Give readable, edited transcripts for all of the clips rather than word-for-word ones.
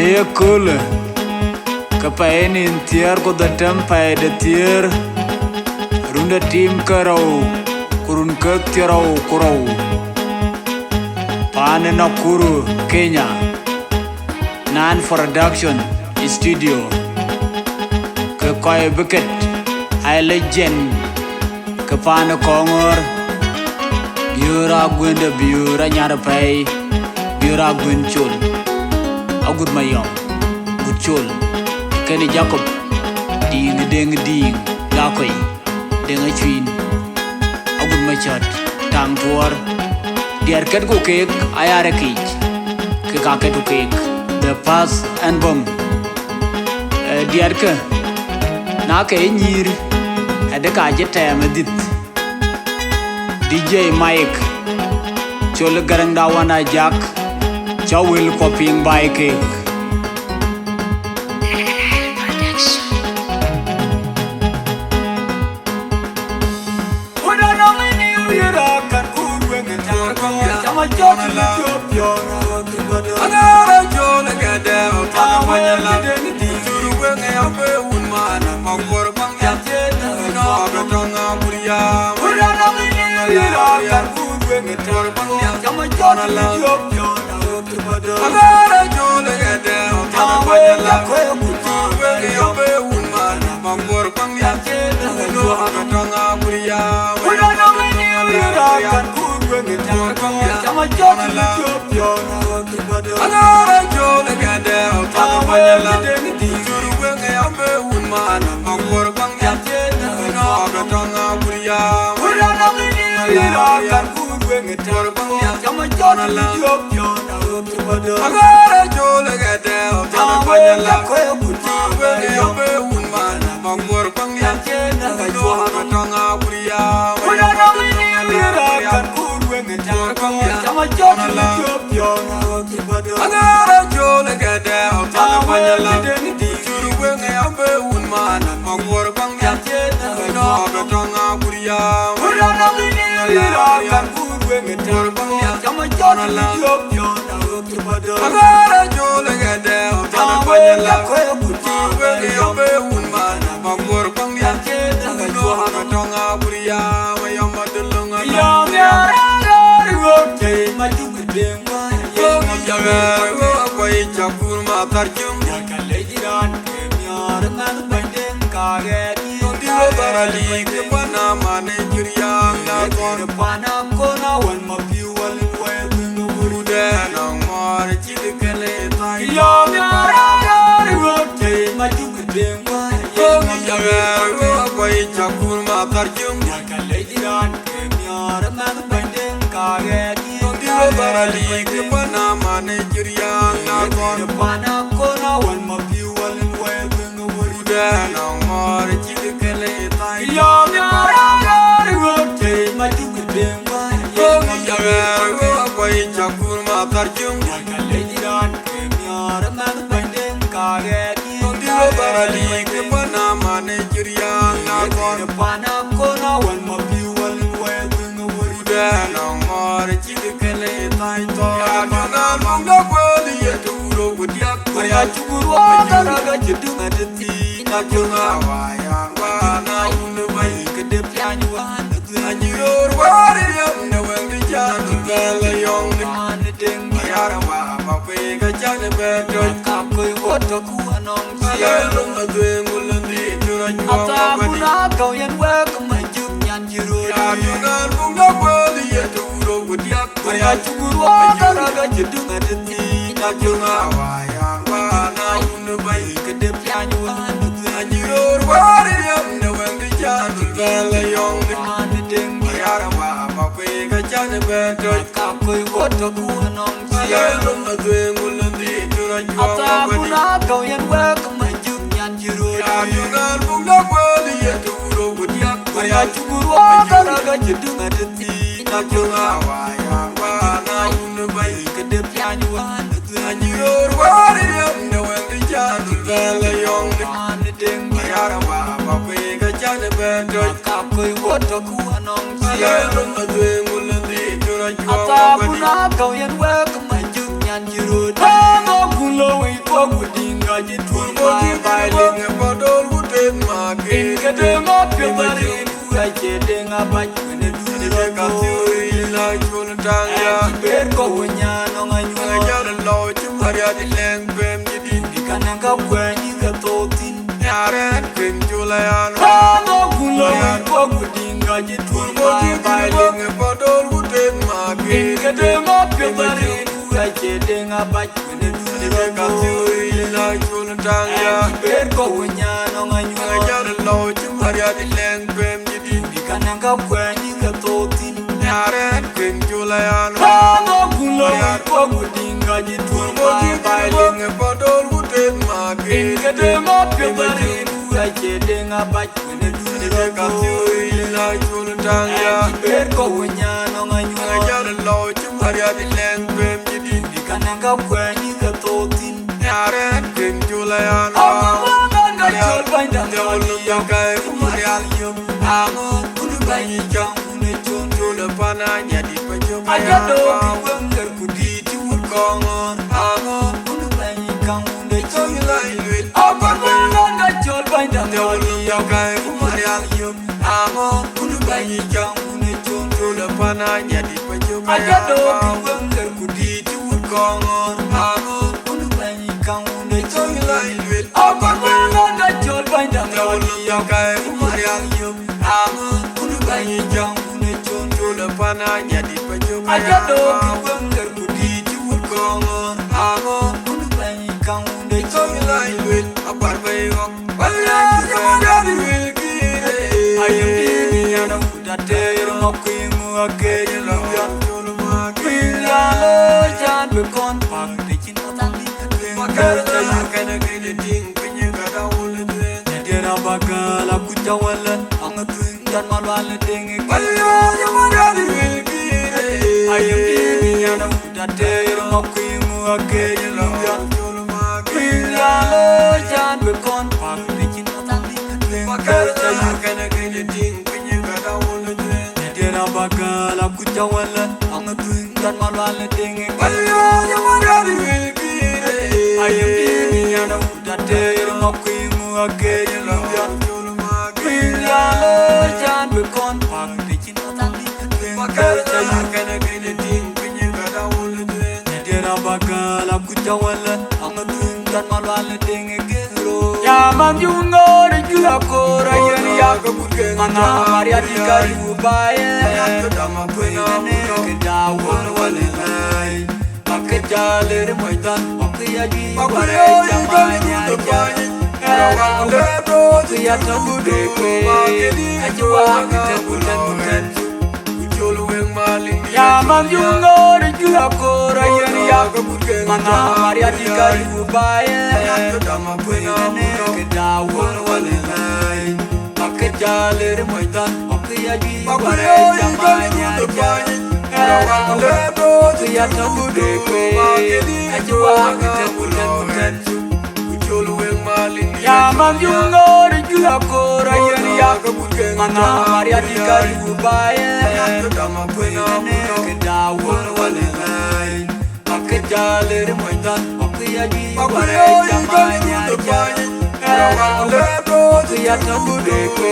Dia cool. Kapain intiar ko datam pai de tiar. Runda tim karau. Kurun kek tirau kurau. Pane Nakuru, Kenya. Nan Production Studio. Ke koi buket. I legend. Ke pane kongor. Biura gwenda biura nyara pai. Biura gwenchul. Agut mayong. Guchul. Kenny Jacob. Ding ding. Lakoi. Deng chwin. Agut machat. Tang tuar. Diar ket ko kek ayare kich. Ke kaket ko kek. The pass and bomb. Diar ke. Na ke nyir. Ada ka jeta medit. DJ Mike. Chol garang dawana Jack. Chawil copying by cake. gulo we ko gudinga jitul ma baile ne bodol guden ma ke kede ma pebari la jede nga ba ne dure ka tiuri la chun tanga ber ko nya no nganyu ya lo chumaria di leng bem di kananga kwani ka totin yaren ken julayan no gulo we ko gudinga jitul ma baile ne bodol guden ma ke kede ma pebari la jede nga ba ne dure ka tiuri la chun tanga ber ko nya no nganyu ya lo chumaria di leng bem kananga kwani ka totin yaren ken julayan no gulo ko gudinga jitul ma baile ne bodol guden ma ke kede ma pebari la jede nga ba ne dure ka tiuri la chun tanga ber ko nya no nganyu ya lo chumaria di leng bem di kananga kwani ka totin yaren ken julayan no chol banda no ya kai marial yo amo bayi jang ne chundu le pana nya di pajo aja do wenger kudi ti wukongon amo kunu bayi kang ne chundu le apa na chol banda no ya kai marial yo amo kunu bayi jang ne chundu le pana nya di pajo aja do wenger kudi ti wukongon amo kunu bayi kang ne chundu le apa na chol banda no ya kai marial yo amo bayi jang ne chundu le pana nya di pajo aja do wenger kudi ti wukongon amo kunu bayi kang ne chundu le apar bayi wak wala jamada di wilkire ayem di ana udate ro kwingu akere lo ya chulu ma kila lo jan be kon pak de chin tang di makar ta kana gele ding pinye kada ul de na bagala kuchawalan angat dan malwal dengi kaya jamada di wilkire ayem di ana udate ro kwingu akere lo ya chulu ma kila lo jan be kon pak de chin tang di makar ta kana gele ding pinye kada ul de na bagala kuchawalan angat dan malwal dengi kaya jamada di wilkire ayem di ana udate ro kwingu akere lo ya chulu ma kila lo jan be kon pak de chin tang di makar ta kana gele ding pinye kada ul de na bagala kuchawalan angat dan malwal dengi gero ya man jungo de jula kora yeri ya kabutke mana maria di karibu bae ya dama pena ke dawon wale lai ak jaler maidan ak ya ji bare jamanya ya do ya tabu de ko ajwa kita bulan jolu eng maling ya man jungo de jula kora yeri ya kabutke mana maria di karibu bae ya dama pena ke dawon wale lai ak jaler maidan ak ya ji bare jamanya ya tabu de ko ajwa kita bulan jolu eng maling ya man jungo de jula kora yeri ya kabutke mana maria di karibu bae ya dama pena ke dawon wale lai ak jaler maidan ak ya ji bare jamanya ya tabu de ko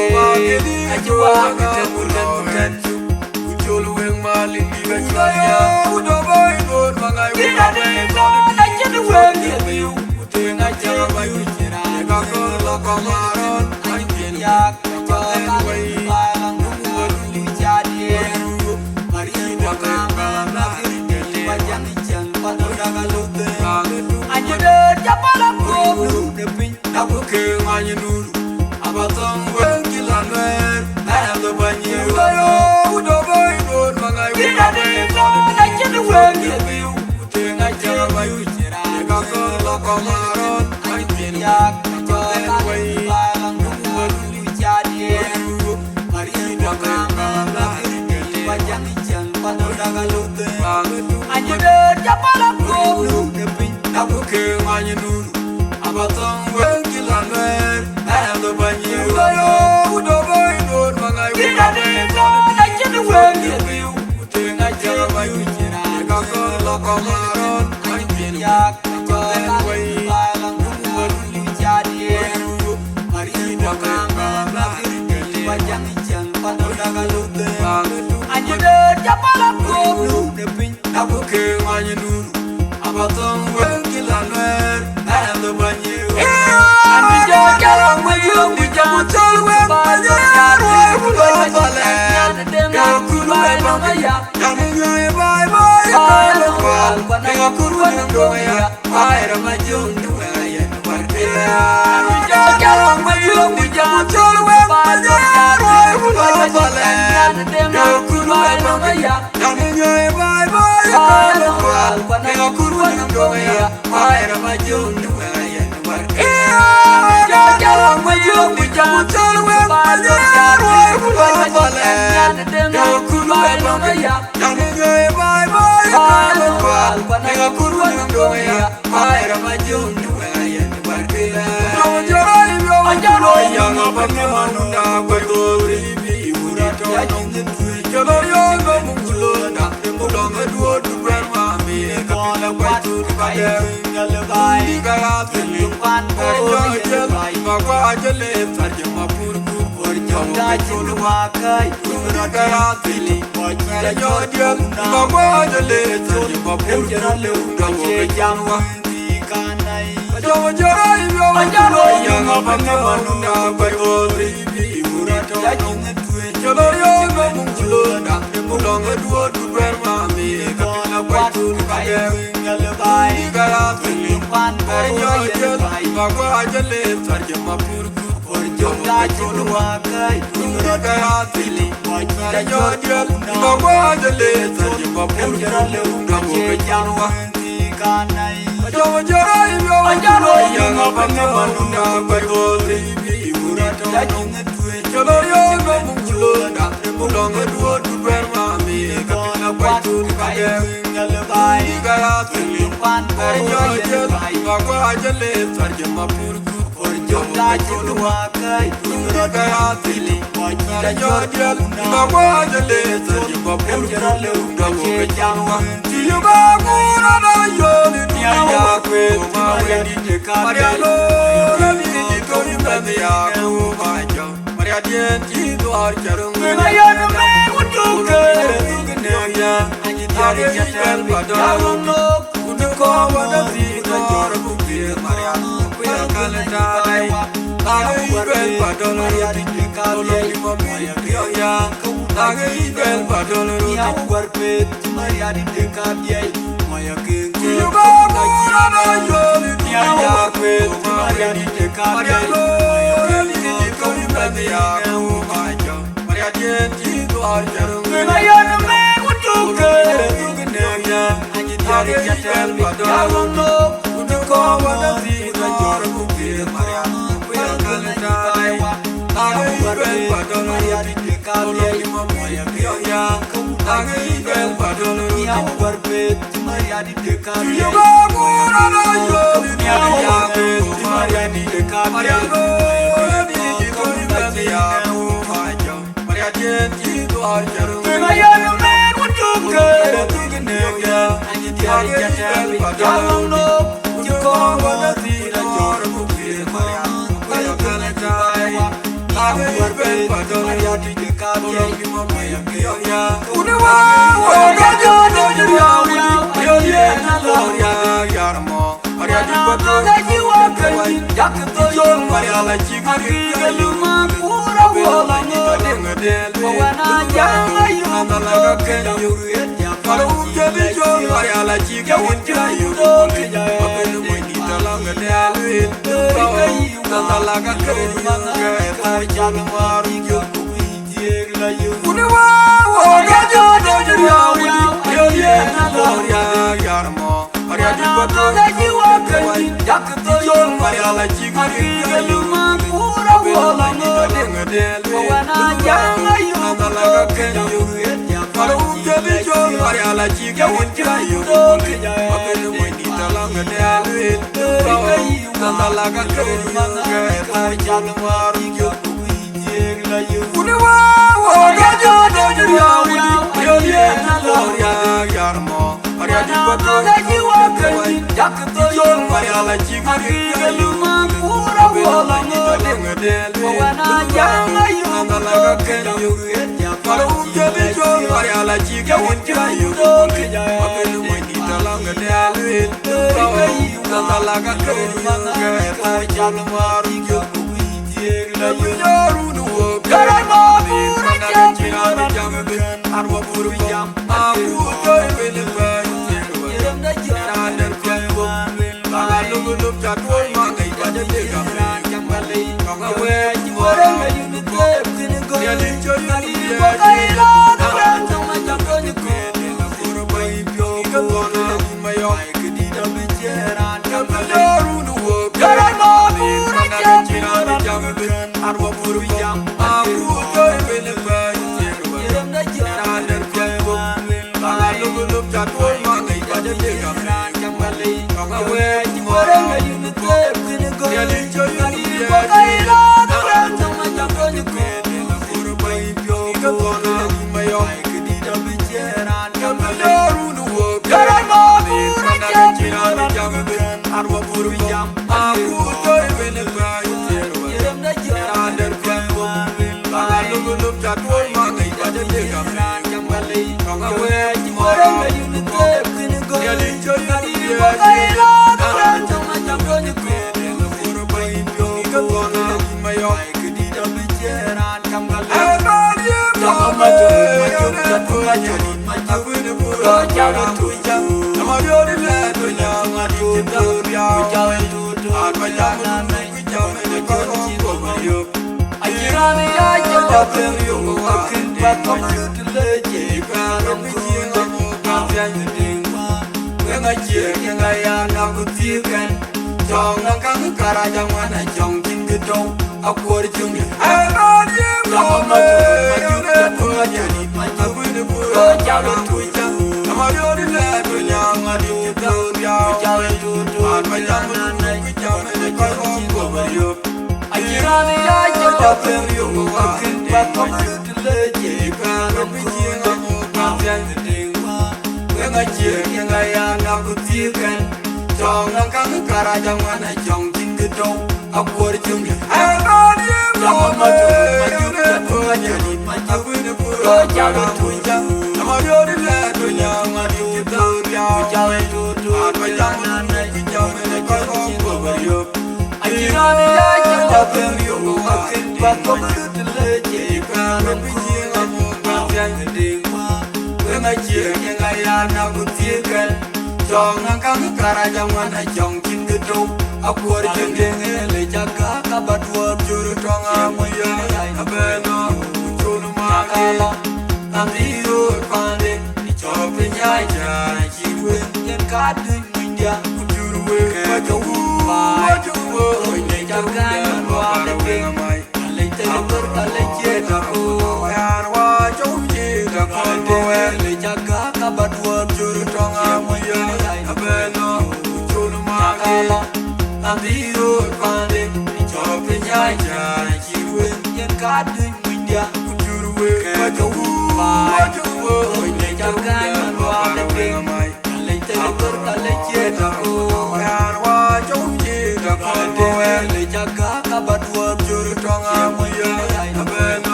ajwa kita bulan jolu eng maling ya udo boy don mangai kita de na jedu wengi biu tenga jara bayu jira ka ko lo kamaron anjen ya ka wai balang buat li jadi mari waka na de wajan jan padu daga lute anjede japala ko de pin na ko ke ngani nuru abatang wengi lanwer ayam banyi yo udo boy don mangai kita de na jedu wengi biu tenga jara bayu jira ka ko lo kamaron anjen ya ka wai balang buat li jadi mari waka na de wajan jan padu daga lute anjede japala ko de pin na ko ke ngani nuru abatang wengi lanwer ayam banyi yo udo boy don mangai kita de na jedu wengi biu tenga jara bayu jira ka ko lo kamaron anjen ya ka wai Japala ko de pin aku ke manye nuru abatong wen kilanwer and the banyu and jo jalang mayu di jamutul wen banyu ya kulu ya ya bye bye ya kulu ya bye ramajun ya jo jalang mayu di jamutul wen banyu ya kulu ya bye bye ya kulu ya bye ramajun jalang mayu di jamutul wen banyu ya kulu ya bye bye ya kulu ya bye ramajun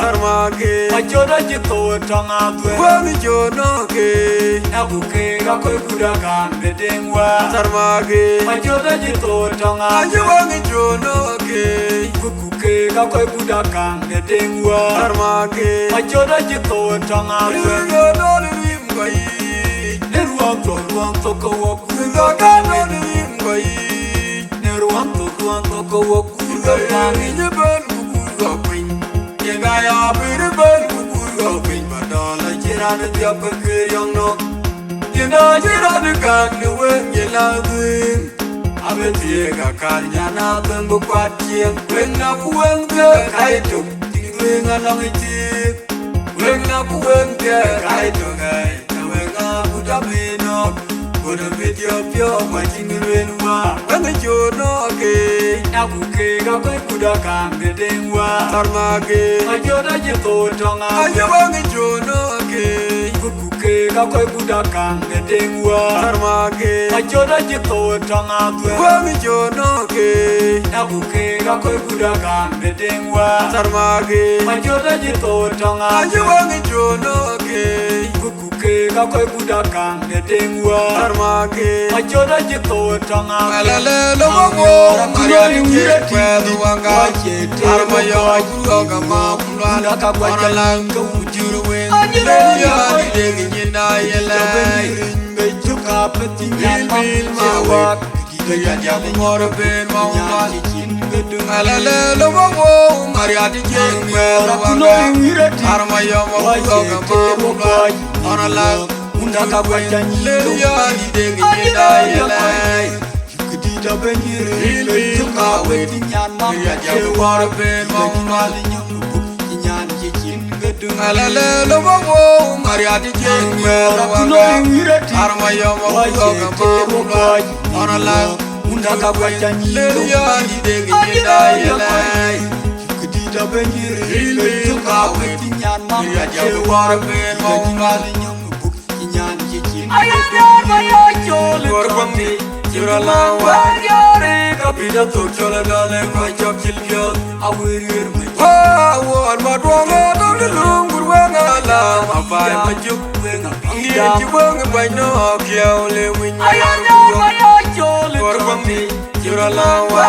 Sarmage Machoda jito tanga dwe Wami jono ke Nabuke kakoi kuda kambe dengwa Sarmage Machoda jito tanga Aji wangi jono ke Kukuke kakoi kuda kambe dengwa Sarmage Machoda jito tanga dwe Jono limgwai Neruam toko woku Jono limgwai Neruam toko woku Gangi nyeben kukur gopin Yegaya biriben kukur gopin Badala jirana tiapa kiyang no Yena jirana kagni wen yeladin Abeti ega kanyana bengu kwa tiang Wengna buweng te kaituk Tingweng anang itik Wengna buweng te kaituk Wengna budamino Kuda video pyo majingirenwa Wenga jono ke Nabuke kakoi kuda kambe dengwa Sarmage Machoda jito tanga Aji wangi jono ke Kukuke kakoi kuda kambe dengwa Sarmage Machoda jito tanga dwe Wangi jono ke Nabuke kakoi kuda kambe dengwa Sarmage Machoda jito tanga Aji wangi jono ke Kukuke kakoi kuda kambe dengwa Sarmage Machoda jito tanga Alale lo wango Mariani ke kwedu wanga Arma yo kuloga ma kulala Kona langa ujuru wen Lenya di degi nyina yele Bejuka peti Bil mawak Kaya jamu ngoro ben mawak Alale lo wango Mariani ke kwedu wanga Arma yo kuloga ma kulala Kona langa Undaka bwajani Lenya di degi nyina yele Kudida benyiri Bejuka wedi nyan mam Kaya jamu ngoro ben mawak Nyan jijin gedung Alale lo wango Mariani ke kwedu wanga Arma yo kuloga ma kulala Kona langa Undaka bwajani Lenya di degi nyina yele Kudida benyiri Bejuka wedi nyan mam Kaya jamu ngoro ben mawak Nyan jijin gedung Gorbambi Juralawa Kapida Tochola Dale Kwachop Chilkyo Awirir me War Madwanga Dole Lungur Wangala Mapai Majuk Ngia Chiwang Baino Kiao Le Winyar Gorbambi Juralawa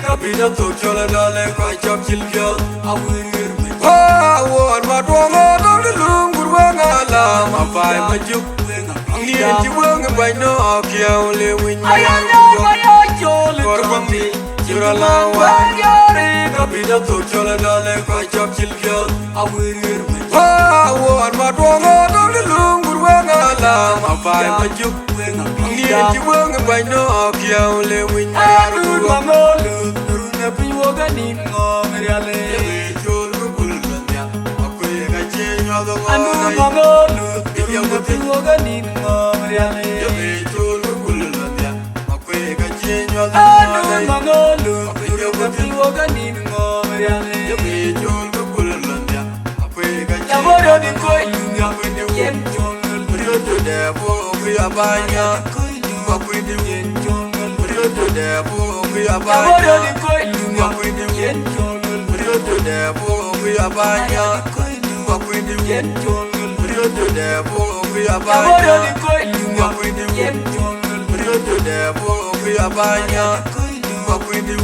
Kapida Tochola Dale Kwachop Chilkyo Awirir me War Madwanga Dole Lungur Wangala Mapai Majuk Ngia Chiwang Baino Kiao Le Winyar Gorbambi Juralawa Kapida Tochola Dale Kwachop Chilkyo Awirir me War Madwanga Dole Lungur Wangala Mapai Majuk Ngia Chiwang Baino Kiao Le Winyar Mangolu Runa piwoga ningo Meriale Chol Kulanya Akoye Kachenyo Anu mangolu Runa piwoga ningo Meriale Chol Kulanya Akoye Kachenyo Anu mangolu Runa piwoga ningo Meriale Chol Kulanya Akoye Yaboro di koilunga Yen jongol Ryoto Debo Kuyabanya Koilunga Yen jongol Ryoto Debo Yaboro Kuyabanya di koilunga Yen jongol Ryoto Debo Kuyabanya Koilunga Yen jongol Ryoto Debo Yaboro Kuyabanya di koilunga Yen jongol Ryoto Debo Kuyabanya Koilunga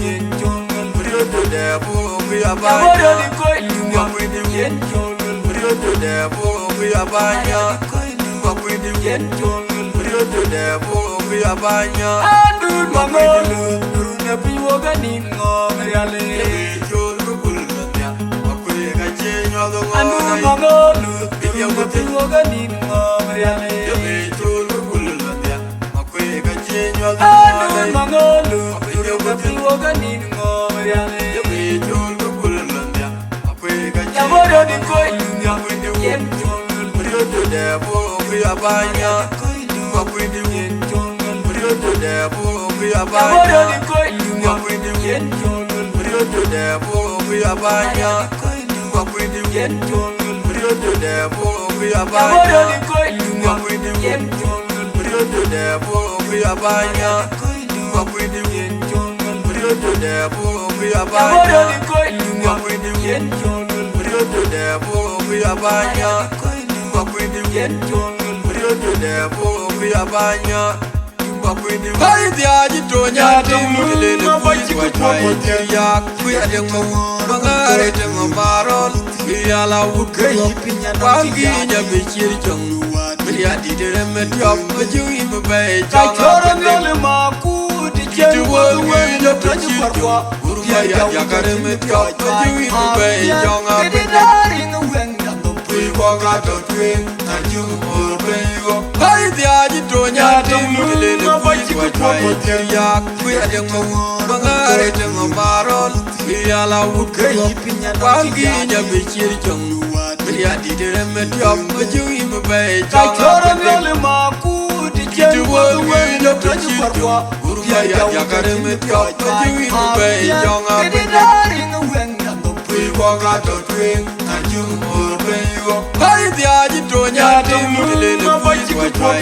Yen jongol Ryoto Debo Yaboro Kuyabanya di koilunga Yen jongol Ryoto Debo Kuyabanya Koilunga Yen jongol Ryoto Debo Kuyabanya Andul mangolu Runa piwoga ningo Meriale Chol Kulanya Akoye Kachenyo Anu mangolu Runa piwoga ningo Meriale Chol Kulanya Akoye Kachenyo Anu mangolu Runa piwoga ningo Meriale Chol Kulanya Akoye Yaboro di koilunga Yen jongol Ryoto Debo Kuyabanya Koilunga Yen jongol Ryoto Debo Yaboro Kuyabanya di koilunga Yen jongol Ryoto Debo Kuyabanya Koilunga Yen jongol Ryoto Debo Yaboro Kuyabanya di koilunga Yen jongol Ryoto Debo Kuyabanya Koilunga Yen jongol Ryoto Debo Yaboro Kuyabanya di koilunga Yen jongol Ryoto to the boy we are banya Bakwini get John Rio to the boy we are banya Bakwini Hai dia jitonya timule le buji kwa ya kuya demo mangare demo marol ya la wukai wanginya bichir jongu ya didere metop bajui mbai Chora ngale maku di Jiwa wina pachitwa Uruma ya kare metop bajui mbai jonga Dari ngwenga Pwiwa gato twin Nanju murbenyo Hai dia jitonya timule le buji kwa ya kuya demo mangare demo marol ya la wukai wanginya bichir jongu ya didere metop bajui mbai Chora ngale maku di Jiwa wina pachitwa Uruma ya kare metop bajui mbai jonga Dari ngwenga Pwiwa gato twin Nanju murbenyo Hai dia jitonya timule le buji kwa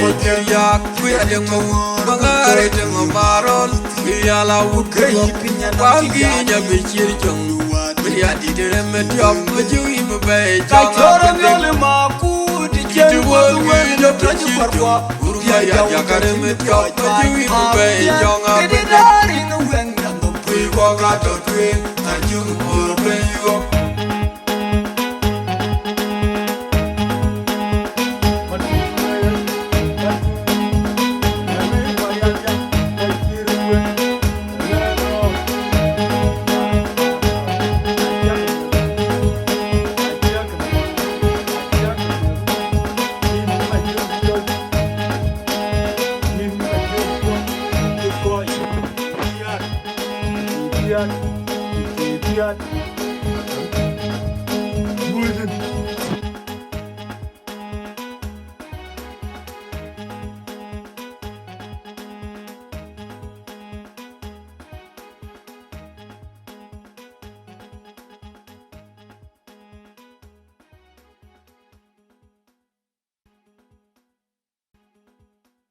ya kuya demo mangare demo marol ya la wukai wanginya bichir jongu ya didere metop bajui mbai Chora ngale maku di Jiwa wina pachitwa Uruma ya kare metop bajui mbai jonga Dari ngwenga Pwiwa gato twin Nanju murbenyo